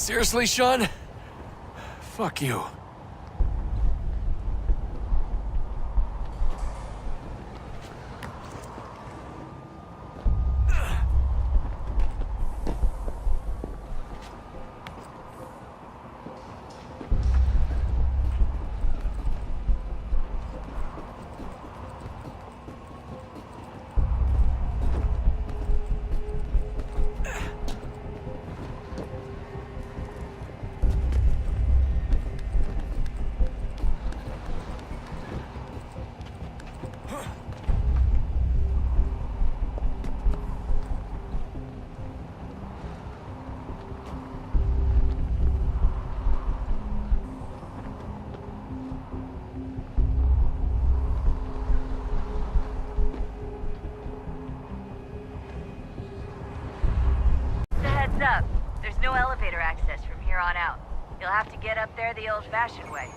Seriously, Sean? Fuck you. Up. There's no elevator access from here on out. You'll have to get up there the old-fashioned way.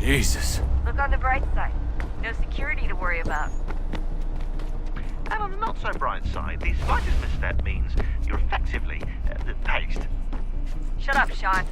Jesus. Look on the bright side. No security to worry about. And on the not so bright side, the slightest misstep means you're effectively paced. Shut up, Sean.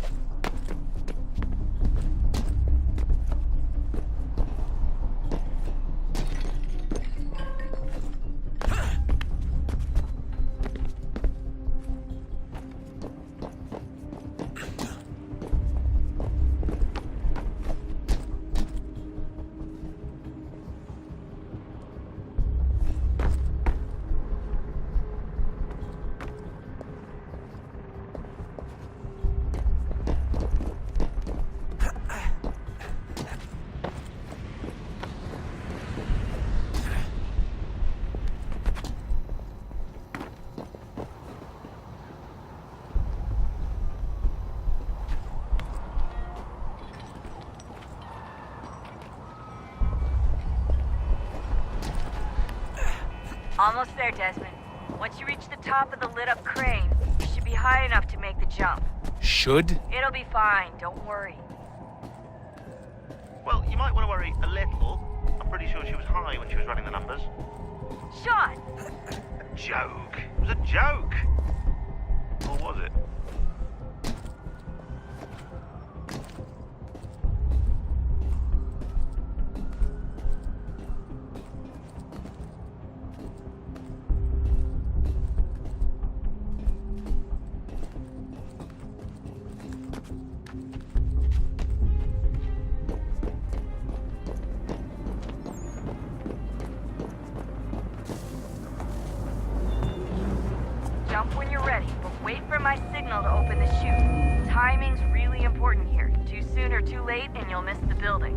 Almost there, Desmond. Once you reach the top of the lit-up crane, you should be high enough to make the jump. Should? It'll be fine, don't worry. Well, you might want to worry a little. I'm pretty sure she was high when she was running the numbers. Sean! A joke. It was a joke. Or was it? Jump when you're ready, but wait for my signal to open the chute. Timing's really important here. Too soon or too late, and you'll miss the building.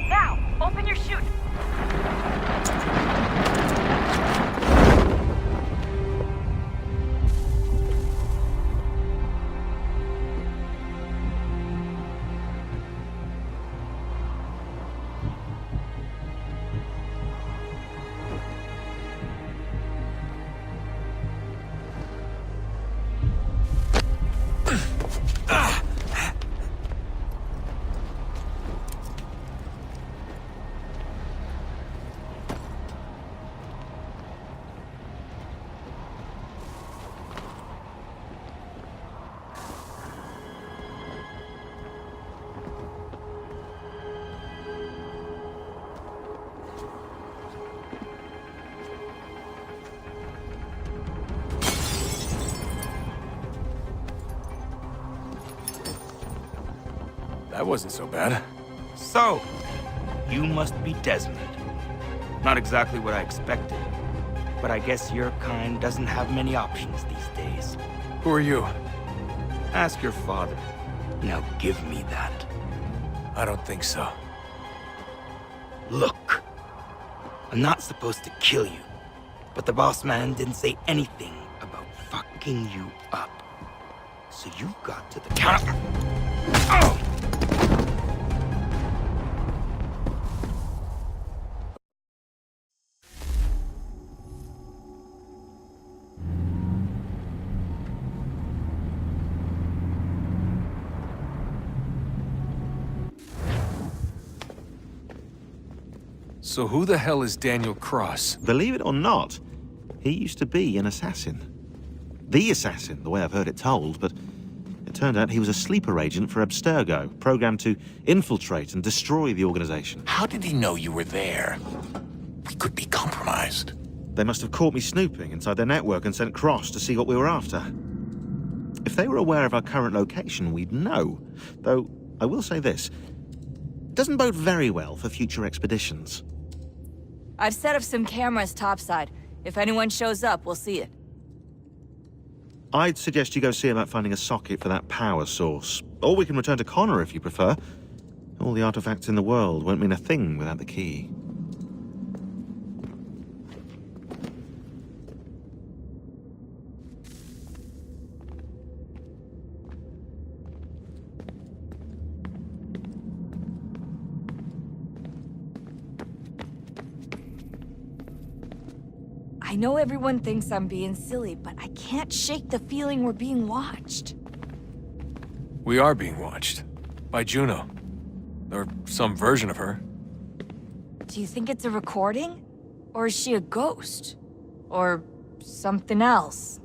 Now, open your chute. That wasn't so bad. So, you must be Desmond. Not exactly what I expected, but I guess your kind doesn't have many options these days. Who are you? Ask your father. Now give me that. I don't think so. Look, I'm not supposed to kill you, but the boss man didn't say anything about fucking you up. So you got to the counter. Oh! So who the hell is Daniel Cross? Believe it or not, he used to be an assassin. The assassin, the way I've heard it told, but it turned out he was a sleeper agent for Abstergo, programmed to infiltrate and destroy the organization. How did he know you were there? We could be compromised. They must have caught me snooping inside their network and sent Cross to see what we were after. If they were aware of our current location, we'd know. Though, I will say this, it doesn't bode very well for future expeditions. I've set up some cameras topside. If anyone shows up, we'll see it. I'd suggest you go see about finding a socket for that power source. Or we can return to Connor if you prefer. All the artifacts in the world won't mean a thing without the key. I know everyone thinks I'm being silly, but I can't shake the feeling we're being watched. We are being watched. By Juno. Or some version of her. Do you think it's a recording? Or is she a ghost? Or something else?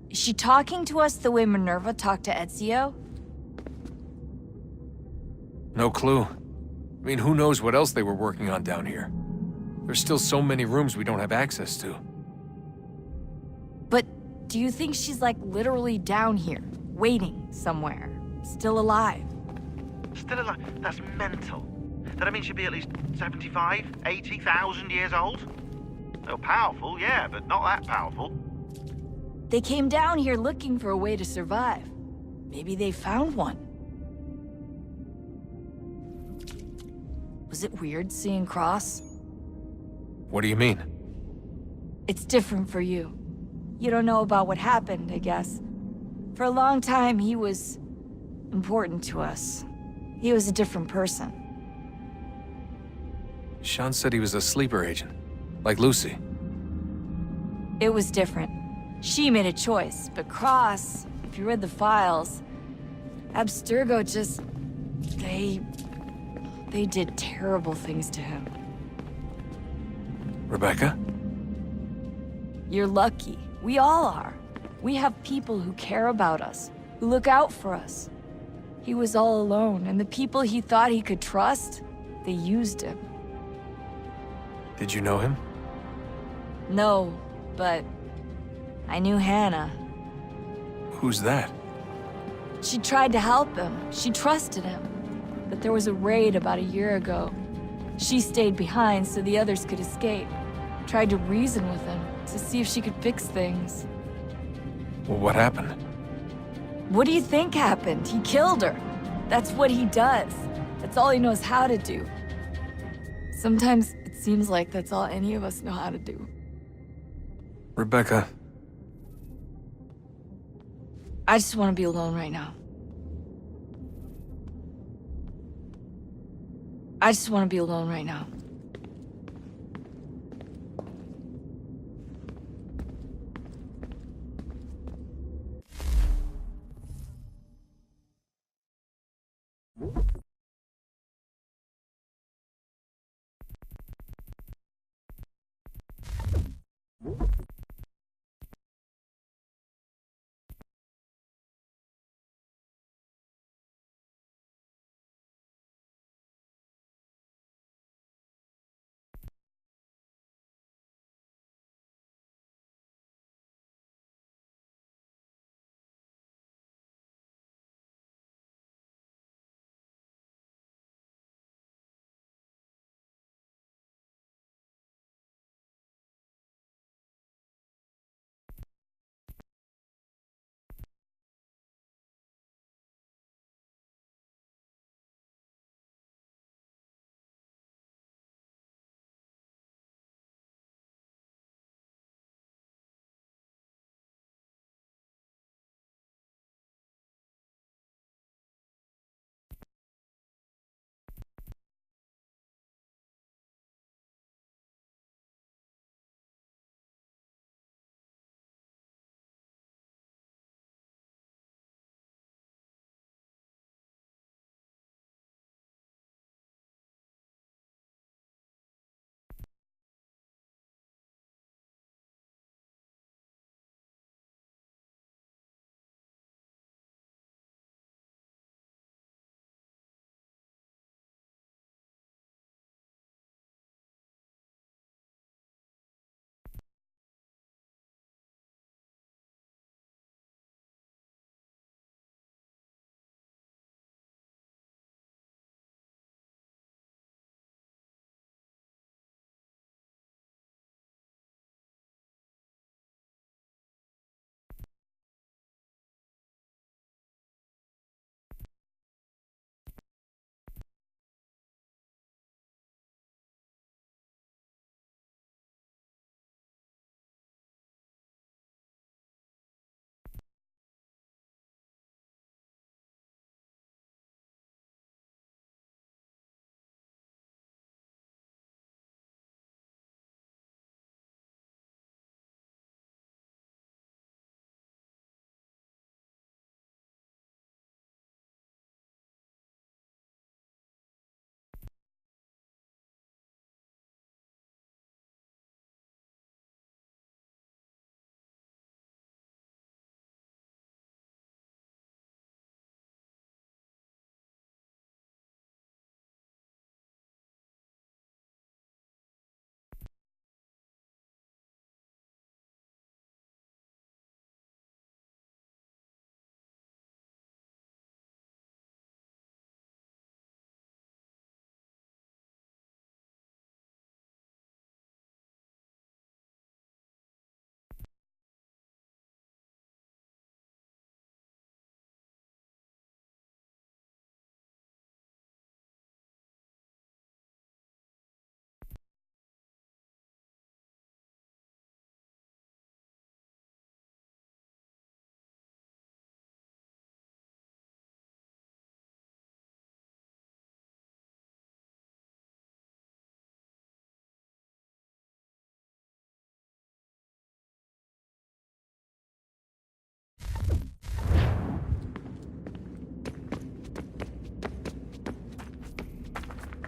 Is she talking to us the way Minerva talked to Ezio? No clue. I mean, who knows what else they were working on down here? There's still so many rooms we don't have access to. But do you think she's like literally down here, waiting somewhere, still alive? Still alive? That's mental. That means she'd be at least 75, 80,000 years old? Oh, powerful, yeah, but not that powerful. They came down here looking for a way to survive. Maybe they found one. Was it weird seeing Cross? What do you mean? It's different for you. You don't know about what happened, I guess. For a long time, he was important to us. He was a different person. Sean said he was a sleeper agent. Like Lucy. It was different. She made a choice, but Cross, if you read the files, Abstergo just... They did terrible things to him. Rebecca? You're lucky. We all are. We have people who care about us, who look out for us. He was all alone, and the people he thought he could trust, they used him. Did you know him? No, but I knew Hannah. Who's that? She tried to help him. She trusted him. But there was a raid about a year ago. She stayed behind so the others could escape. Tried to reason with him to see if she could fix things. Well, what happened? What do you think happened? He killed her. That's what he does. That's all he knows how to do. Sometimes it seems like that's all any of us know how to do. Rebecca. I just want to be alone right now. I just want to be alone right now.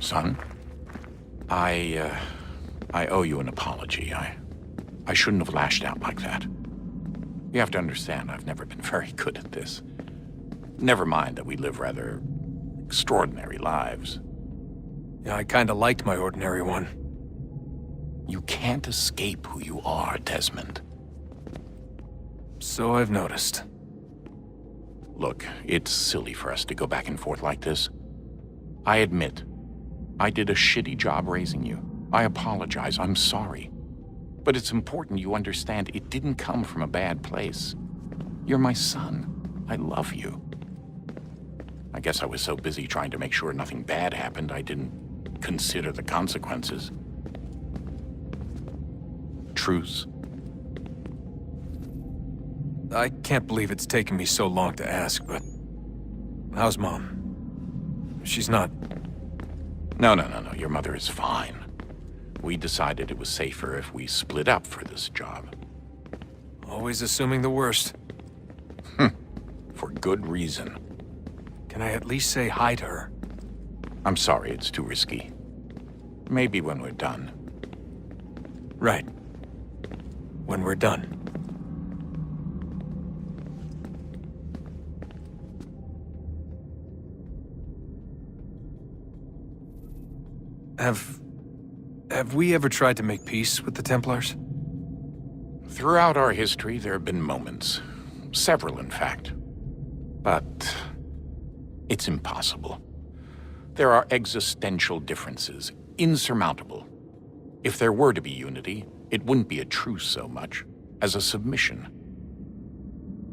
Son, I owe you an apology. I shouldn't have lashed out like that. You have to understand, I've never been very good at this. Never mind that we live rather extraordinary lives. Yeah, I kinda liked my ordinary one. You can't escape who you are, Desmond. So I've noticed. Look, it's silly for us to go back and forth like this. I admit, I did a shitty job raising you. I apologize, I'm sorry. But it's important you understand it didn't come from a bad place. You're my son. I love you. I guess I was so busy trying to make sure nothing bad happened, I didn't consider the consequences. Truce? I can't believe it's taken me so long to ask, but... how's Mom? She's not... No. Your mother is fine. We decided it was safer if we split up for this job. Always assuming the worst. For good reason. Can I at least say hi to her? I'm sorry, it's too risky. Maybe when we're done. Right. When we're done. Have we ever tried to make peace with the Templars? Throughout our history, there have been moments. Several, in fact. But it's impossible. There are existential differences, insurmountable. If there were to be unity, it wouldn't be a truce so much as a submission.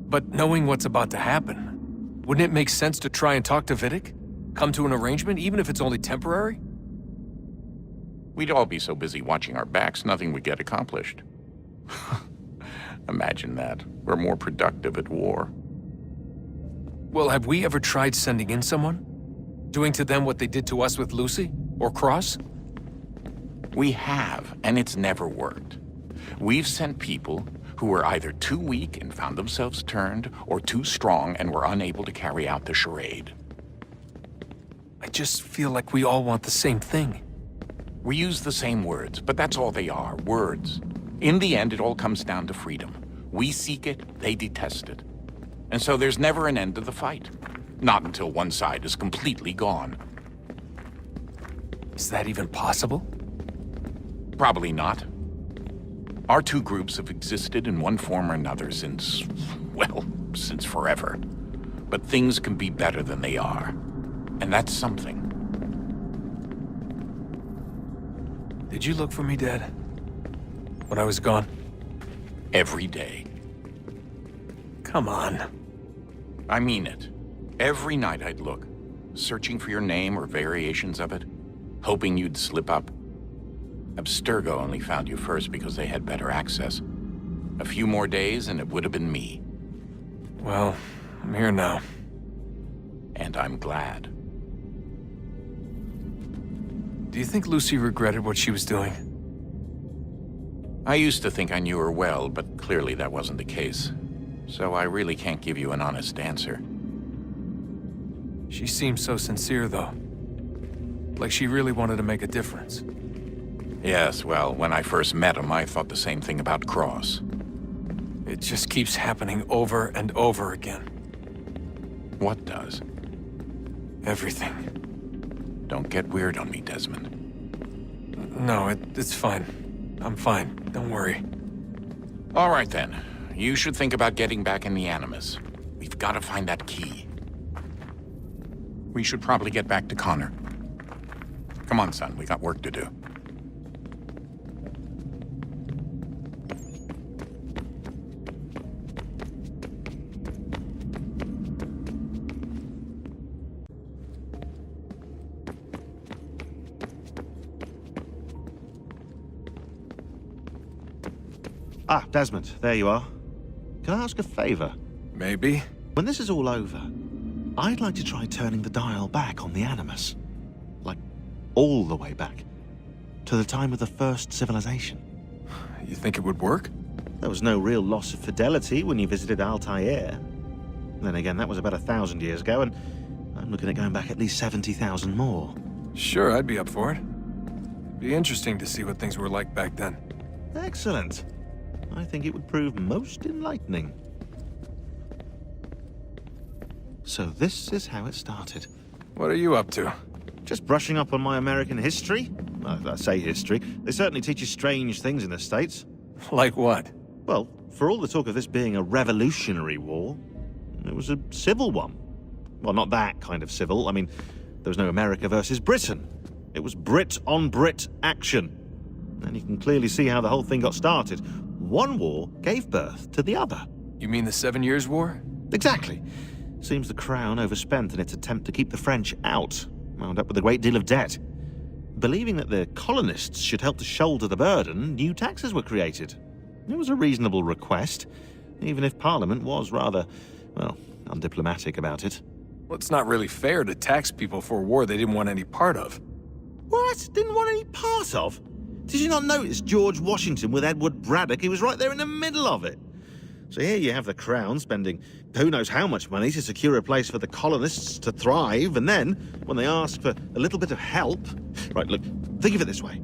But knowing what's about to happen, wouldn't it make sense to try and talk to Vidic? Come to an arrangement, even if it's only temporary? We'd all be so busy watching our backs, nothing would get accomplished. Imagine that. We're more productive at war. Well, have we ever tried sending in someone? Doing to them what they did to us with Lucy? Or Cross? We have, and it's never worked. We've sent people who were either too weak and found themselves turned, or too strong and were unable to carry out the charade. I just feel like we all want the same thing. We use the same words, but that's all they are, words. In the end, it all comes down to freedom. We seek it, they detest it. And so there's never an end to the fight. Not until one side is completely gone. Is that even possible? Probably not. Our two groups have existed in one form or another since, well, since forever. But things can be better than they are. And that's something. Did you look for me, Dad? When I was gone? Every day. Come on. I mean it. Every night I'd look, searching for your name or variations of it, hoping you'd slip up. Abstergo only found you first because they had better access. A few more days and it would have been me. Well, I'm here now. And I'm glad. Do you think Lucy regretted what she was doing? I used to think I knew her well, but clearly that wasn't the case. So I really can't give you an honest answer. She seemed so sincere, though. Like she really wanted to make a difference. Yes, well, when I first met him, I thought the same thing about Cross. It just keeps happening over and over again. What does? Everything. Don't get weird on me, Desmond. No, it's fine. I'm fine. Don't worry. All right, then. You should think about getting back in the Animus. We've got to find that key. We should probably get back to Connor. Come on, son. We got work to do. Ah, Desmond, there you are. Can I ask a favor? Maybe. When this is all over, I'd like to try turning the dial back on the Animus. Like, all the way back. To the time of the first civilization. You think it would work? There was no real loss of fidelity when you visited Altair. Then again, that was about 1,000 years ago, and I'm looking at going back at least 70,000 more. Sure, I'd be up for it. It'd be interesting to see what things were like back then. Excellent. I think it would prove most enlightening. So this is how it started. What are you up to? Just brushing up on my American history. Well, I say history. They certainly teach you strange things in the States. Like what? Well, for all the talk of this being a revolutionary war, it was a civil one. Well, not that kind of civil. I mean, there was no America versus Britain. It was Brit on Brit action. And you can clearly see how the whole thing got started. One war gave birth to the other. You mean the 7 Years' War? Exactly. Seems the Crown overspent in its attempt to keep the French out, wound up with a great deal of debt. Believing that the colonists should help to shoulder the burden, new taxes were created. It was a reasonable request, even if Parliament was rather, well, undiplomatic about it. Well, it's not really fair to tax people for a war they didn't want any part of. What? Didn't want any part of? Did you not notice George Washington with Edward Braddock? He was right there in the middle of it. So here you have the Crown spending who knows how much money to secure a place for the colonists to thrive, and then, when they ask for a little bit of help... Right, look, think of it this way.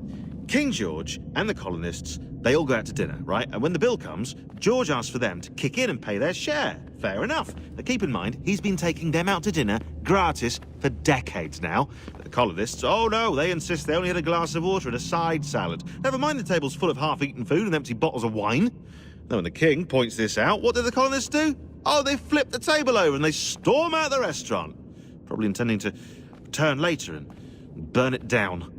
King George and the colonists, they all go out to dinner, right? And when the bill comes, George asks for them to kick in and pay their share. Fair enough. But keep in mind, he's been taking them out to dinner gratis for decades now. But the colonists, oh no, they insist they only had a glass of water and a side salad. Never mind the table's full of half-eaten food and empty bottles of wine. Now, when the king points this out, what do the colonists do? Oh, they flip the table over and they storm out the restaurant. Probably intending to return later and burn it down.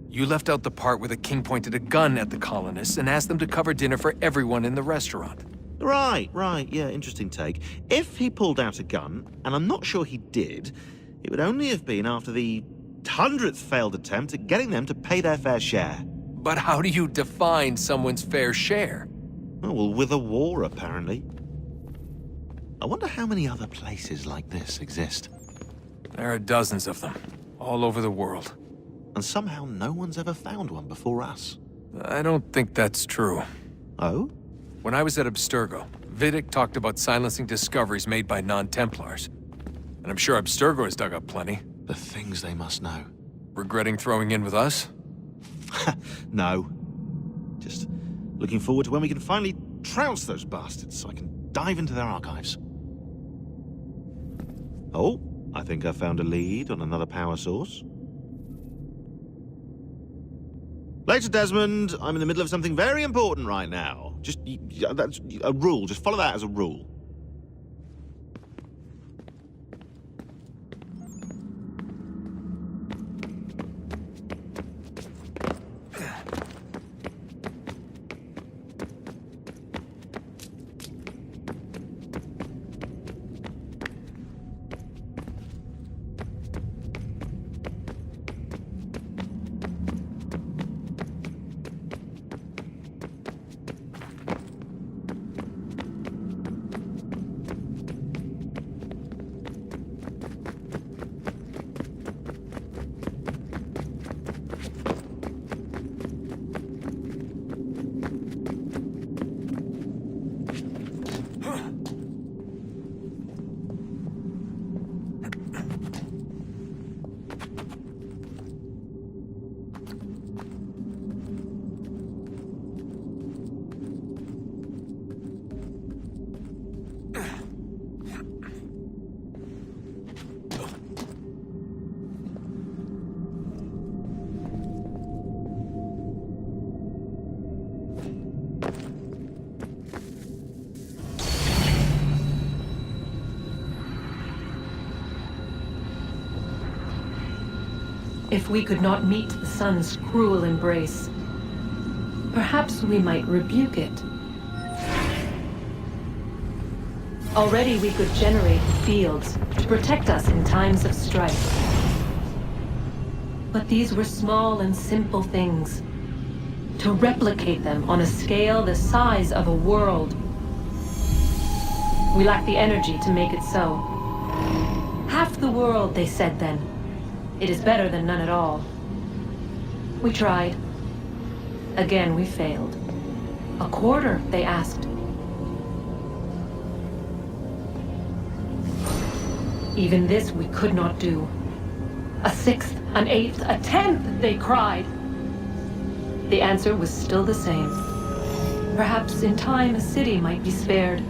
You left out the part where the king pointed a gun at the colonists and asked them to cover dinner for everyone in the restaurant. Right, yeah, interesting take. If he pulled out a gun, and I'm not sure he did, it would only have been after the 100th failed attempt at getting them to pay their fair share. But how do you define someone's fair share? Oh, well, with a war, apparently. I wonder how many other places like this exist. There are dozens of them, all over the world. And somehow no one's ever found one before us. I don't think that's true. Oh? When I was at Abstergo, Vidic talked about silencing discoveries made by non-Templars. And I'm sure Abstergo has dug up plenty. The things they must know. Regretting throwing in with us? No. Just looking forward to when we can finally trounce those bastards so I can dive into their archives. Oh, I think I found a lead on another power source. Later, Desmond. I'm in the middle of something very important right now. Just, that's a rule. Just follow that as a rule. If we could not meet the sun's cruel embrace, perhaps we might rebuke it. Already we could generate fields to protect us in times of strife. But these were small and simple things. To replicate them on a scale the size of a world, we lack the energy to make it so. Half the world, they said then. It is better than none at all. We tried. Again, we failed. A quarter, they asked. Even this we could not do. A sixth, An eighth, a tenth, they cried. The answer was still the same. Perhaps in time a city might be spared.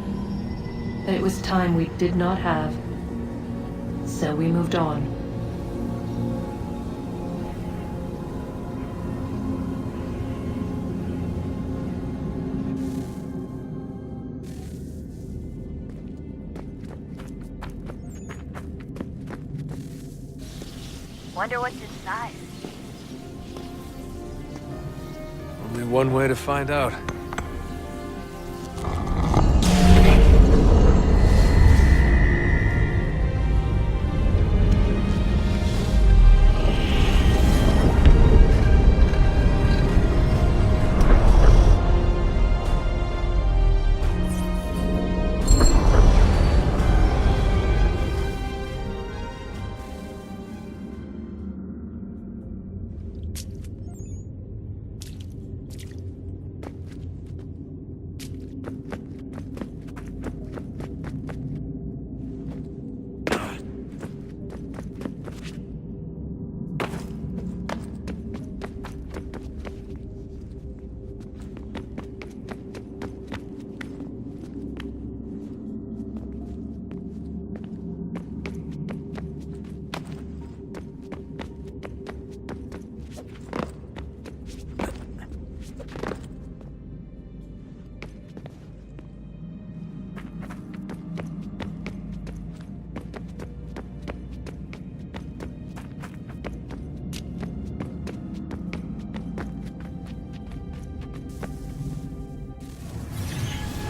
But it was time we did not have. So we moved on. Wonder what's inside. Only one way to find out.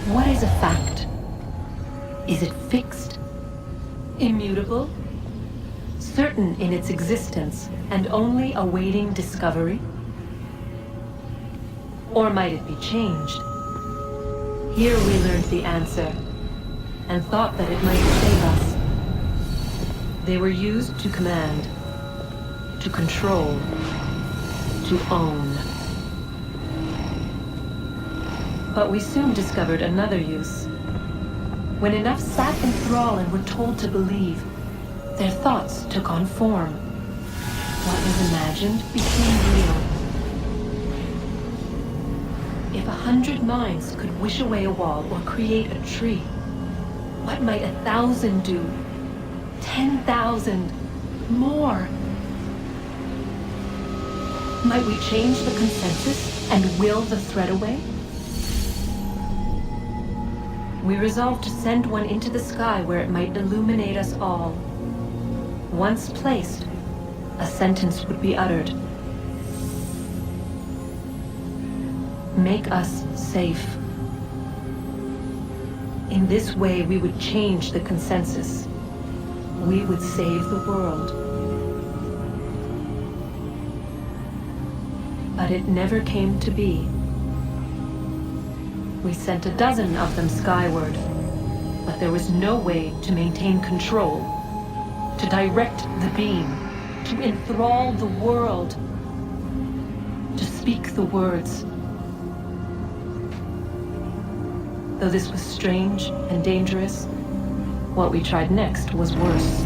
What is a fact? Is it fixed? Immutable? Certain in its existence and only awaiting discovery? Or might it be changed? Here we learned the answer, and thought that it might save us. They were used to command, to control, to own. But we soon discovered another use. When enough sat in thrall and were told to believe, their thoughts took on form. What was imagined became real. If 100 minds could wish away a wall or create a tree, what might 1,000 do? 10,000? More? Might we change the consensus and will the thread away? We resolved to send one into the sky where it might illuminate us all. Once placed, a sentence would be uttered. Make us safe. In this way, we would change the consensus. We would save the world. But it never came to be. We sent a dozen of them skyward, but there was no way to maintain control, to direct the beam, to enthrall the world, to speak the words. Though this was strange and dangerous, what we tried next was worse.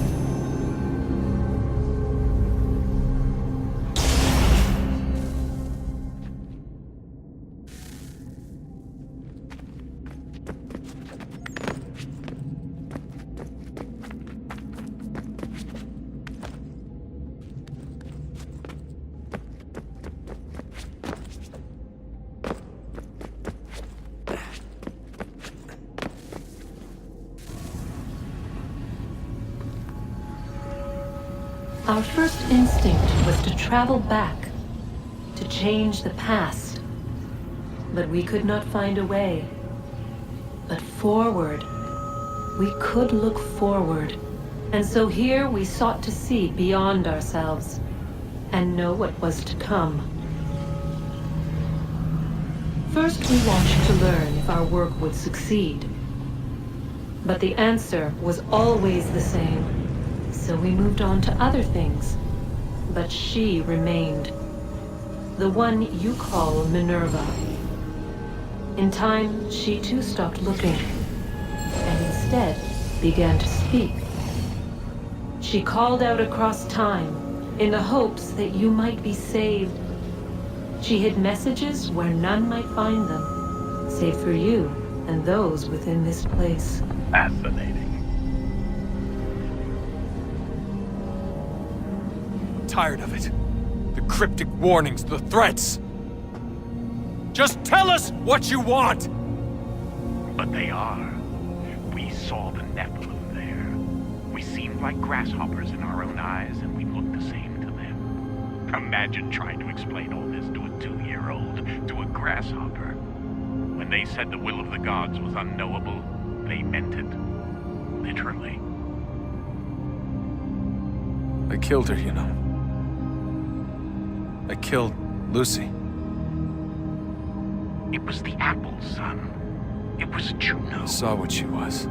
Our first instinct was to travel back, to change the past. But we could not find a way. But forward, we could look forward. And so here we sought to see beyond ourselves and know what was to come. First, we wanted to learn if our work would succeed. But the answer was always the same. So we moved on to other things, but she remained. The one you call Minerva. In time, she too stopped looking, and instead began to speak. She called out across time, in the hopes that you might be saved. She hid messages where none might find them, save for you and those within this place. Fascinating. Tired of it. The cryptic warnings, the threats. Just tell us what you want! But they are. We saw the Nephilim there. We seemed like grasshoppers in our own eyes, and we looked the same to them. Imagine trying to explain all this to a 2-year-old, to a grasshopper. When they said the will of the gods was unknowable, they meant it. Literally. I killed her, you know. I killed Lucy. It was the apple, son. It was Juno. I saw what she was.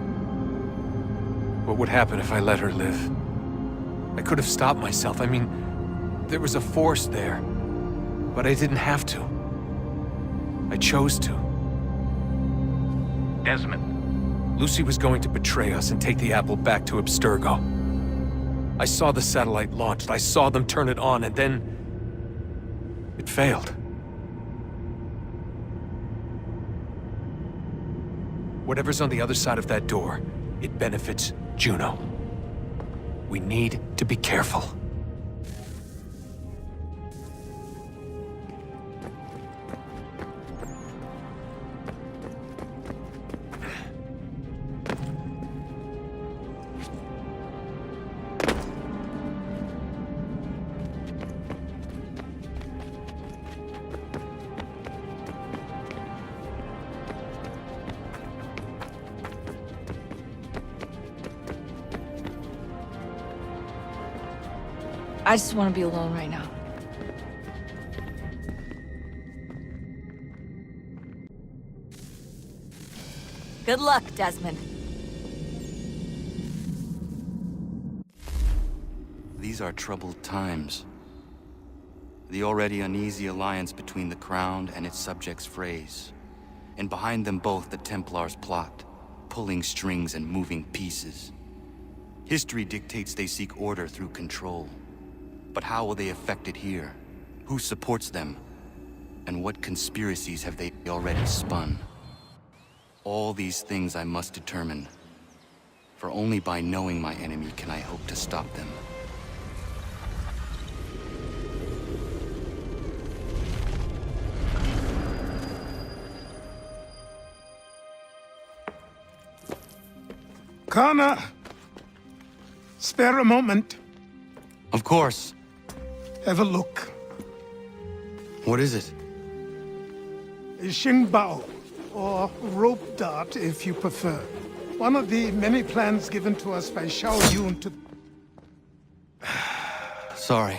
What would happen if I let her live? I could have stopped myself. I mean, there was a force there. But I didn't have to. I chose to. Desmond. Lucy was going to betray us and take the apple back to Abstergo. I saw the satellite launched. I saw them turn it on, and then... it failed. Whatever's on the other side of that door, it benefits Juno. We need to be careful. I just want to be alone right now. Good luck, Desmond. These are troubled times. The already uneasy alliance between the Crown and its subjects frays. And behind them both the Templars plot, pulling strings and moving pieces. History dictates they seek order through control. But how will they affect it here? Who supports them? And what conspiracies have they already spun? All these things I must determine. For only by knowing my enemy can I hope to stop them. Kana! Spare a moment. Of course. Have a look. What is it? A Sheng Bao, or rope dart if you prefer. One of the many plans given to us by Xiao Yun to... Sorry.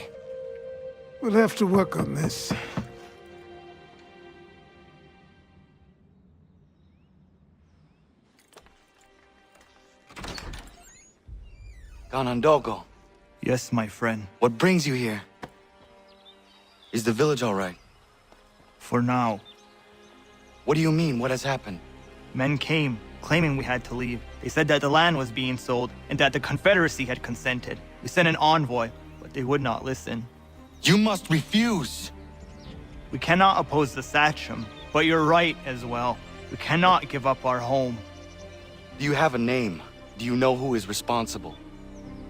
We'll have to work on this. Ganondogo, Yes, my friend. what brings you here? Is the village all right? For now. What do you mean? What has happened? Men came, claiming we had to leave. They said that the land was being sold, and that the Confederacy had consented. We sent an envoy, but they would not listen. You must refuse! We cannot oppose the Sachem, but you're right as well. We cannot give up our home. Do you have a name? Do you know who is responsible?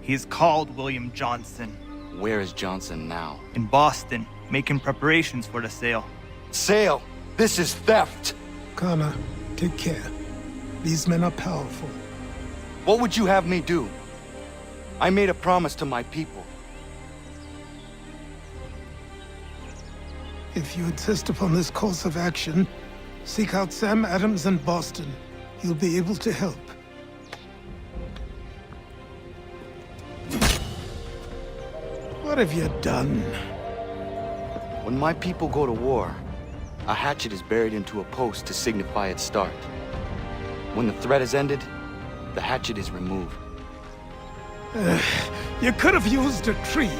He's called William Johnson. Where is Johnson now? In Boston, making preparations for the sale. Sale! This is theft! Kana, take care. These men are powerful. What would you have me do? I made a promise to my people. If you insist upon this course of action, seek out Sam Adams in Boston. He'll be able to help. What have you done? When my people go to war, a hatchet is buried into a post to signify its start. When the threat is ended, the hatchet is removed. You could have used a tree.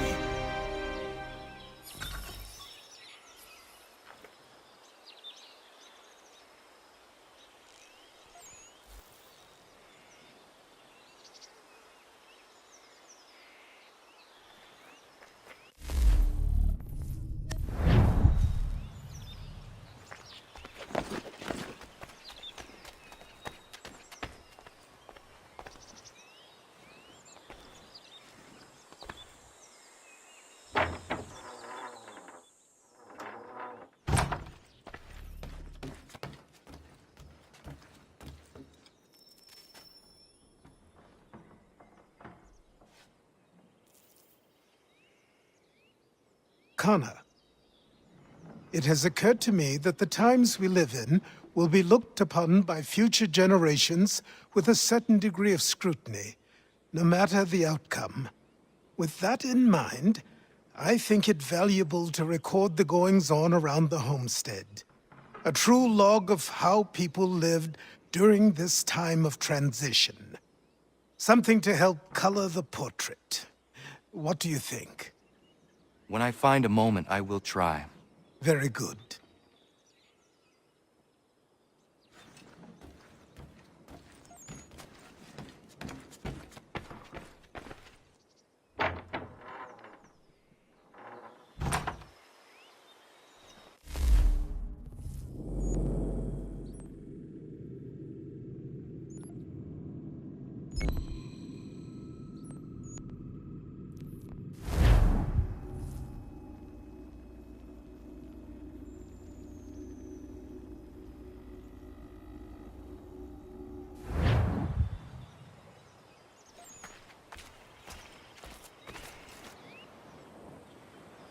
Kana. It has occurred to me that the times we live in will be looked upon by future generations with a certain degree of scrutiny, no matter the outcome. With that in mind, I think it valuable to record the goings-on around the homestead. A true log of how people lived during this time of transition. Something to help color the portrait. What do you think? When I find a moment, I will try. Very good.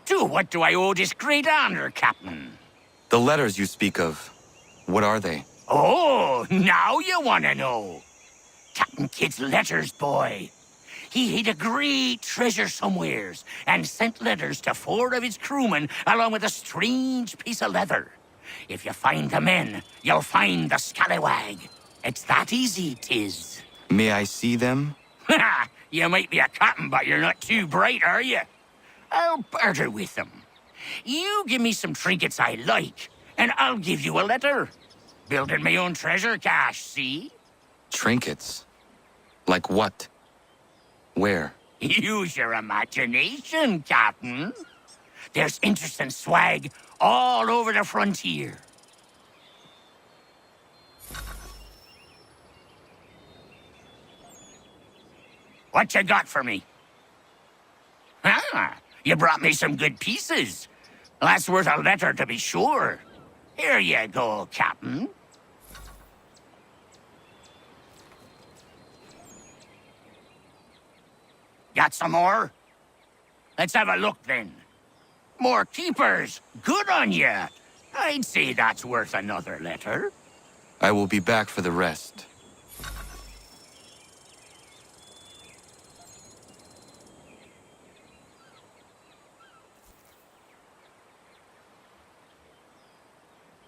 To what do I owe this great honor, Captain? The letters you speak of, what are they? Oh, now you want to know. Captain Kidd's letters, boy. He hid a great treasure somewheres and sent letters to 4 of his crewmen along with a strange piece of leather. If you find the men, you'll find the scallywag. It's that easy, 'tis. May I see them? Ha! You might be a captain, but you're not too bright, are you? I'll barter with them. You give me some trinkets I like, and I'll give you a letter. Building my own treasure cache, see? Trinkets? Like what? Where? Use your imagination, Captain. There's interesting swag all over the frontier. What you got for me? Ah, you brought me some good pieces. That's worth a letter to be sure. Here you go, Captain. Got some more? Let's have a look then. More keepers. Good on you. I'd say that's worth another letter. I will be back for the rest.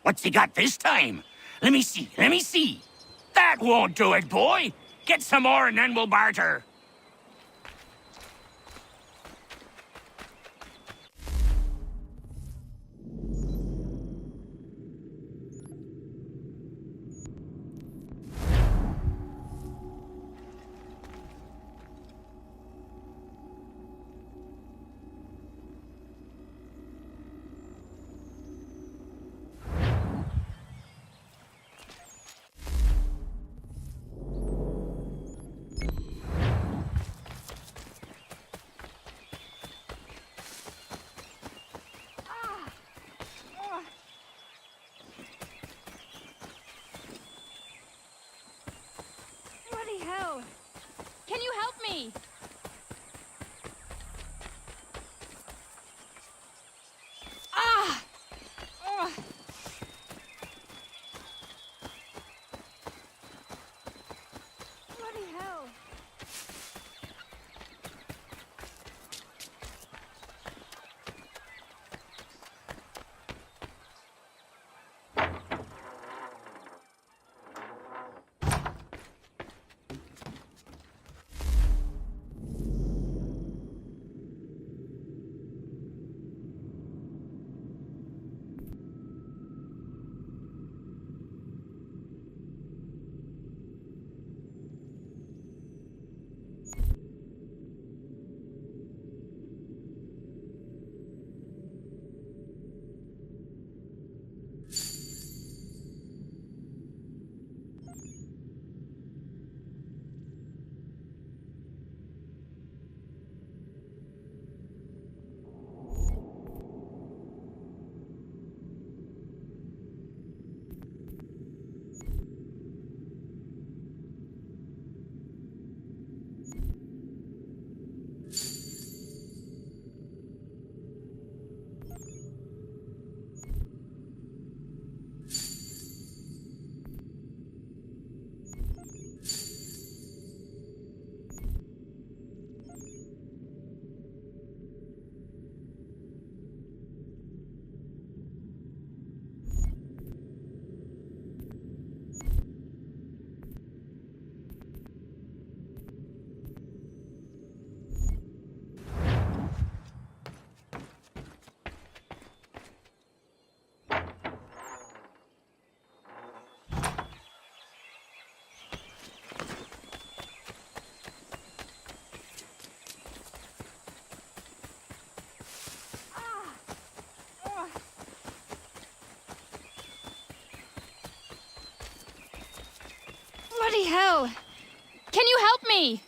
What's he got this time? Let me see, let me see. That won't do it, boy. Get some more and then we'll barter. Hell! Can you help me? Ah! Oh. Bloody hell! Bloody hell! Can you help me?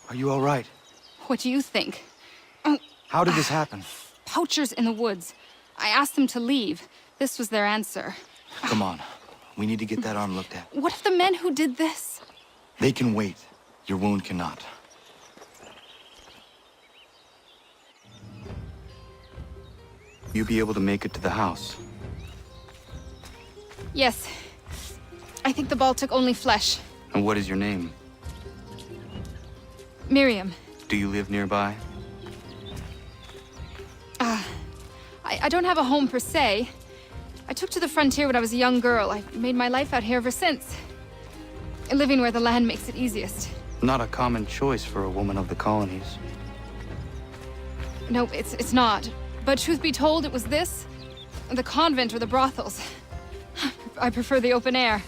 Are you all right? What do you think? How did this happen? Poachers in the woods. I asked them to leave. This was their answer. Come on. We need to get that arm looked at. What if the men who did this? They can wait. Your wound cannot. You be able to make it to the house? Yes. I think the ball took only flesh. And what is your name? Miriam. Do you live nearby? I don't have a home per se. I took to the frontier when I was a young girl. I've made my life out here ever since. Living where the land makes it easiest. Not a common choice for a woman of the colonies. No, it's not. But truth be told, it was this, the convent or the brothels. I prefer the open air.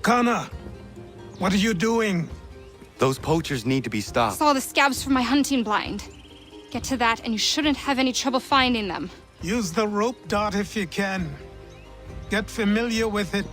Kana, what are you doing? Those poachers need to be stopped. Saw the scabs from my hunting blind. Get to that and you shouldn't have any trouble finding them. Use the rope dart if you can. Get familiar with it.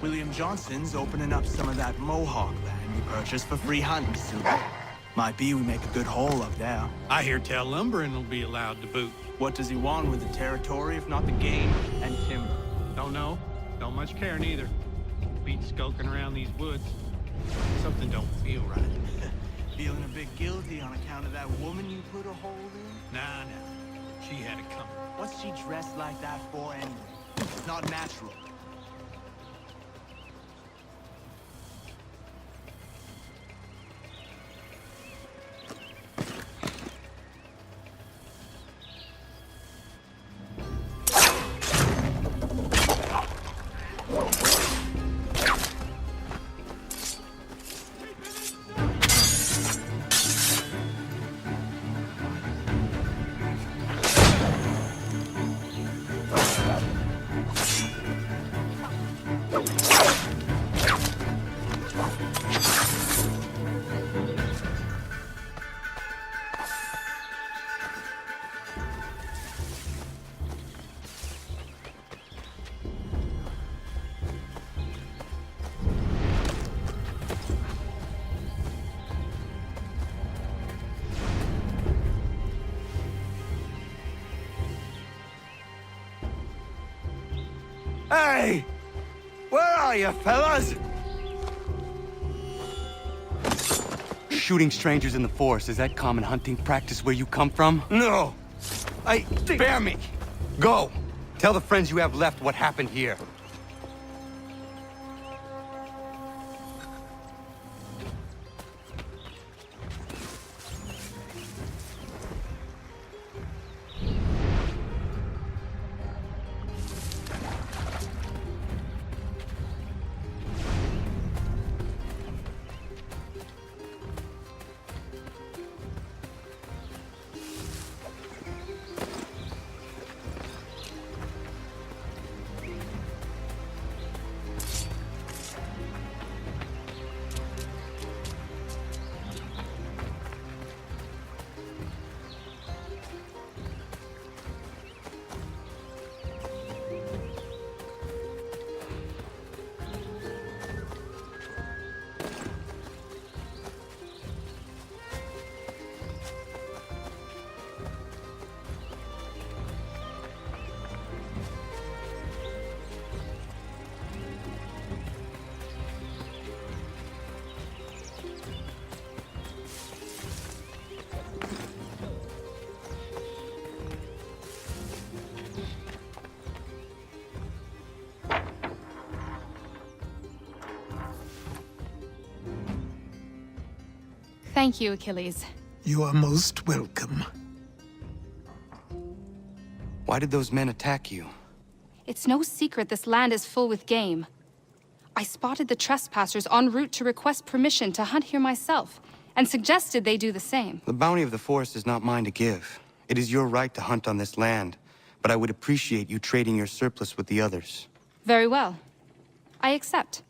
William Johnson's opening up some of that Mohawk land we purchased for free hunting soon. Might be we make a good haul up there. I hear tell lumbering will be allowed to boot. What does he want with the territory if not the game and timber? Don't know. Don't much care neither. Beat skulking around these woods. Something don't feel right. Feeling a bit guilty on account of that woman you put a hole in? Nah. She had it coming. What's she dressed like that for anyway? It's not natural. Hey! Where are you, fellas? Shooting strangers in the forest, is that common hunting practice where you come from? No! Spare me! Go! Tell the friends you have left what happened here. Thank you, Achilles. You are most welcome. Why did those men attack you? It's no secret this land is full with game. I spotted the trespassers en route to request permission to hunt here myself, and suggested they do the same. The bounty of the forest is not mine to give. It is your right to hunt on this land, but I would appreciate you trading your surplus with the others. Very well. I accept.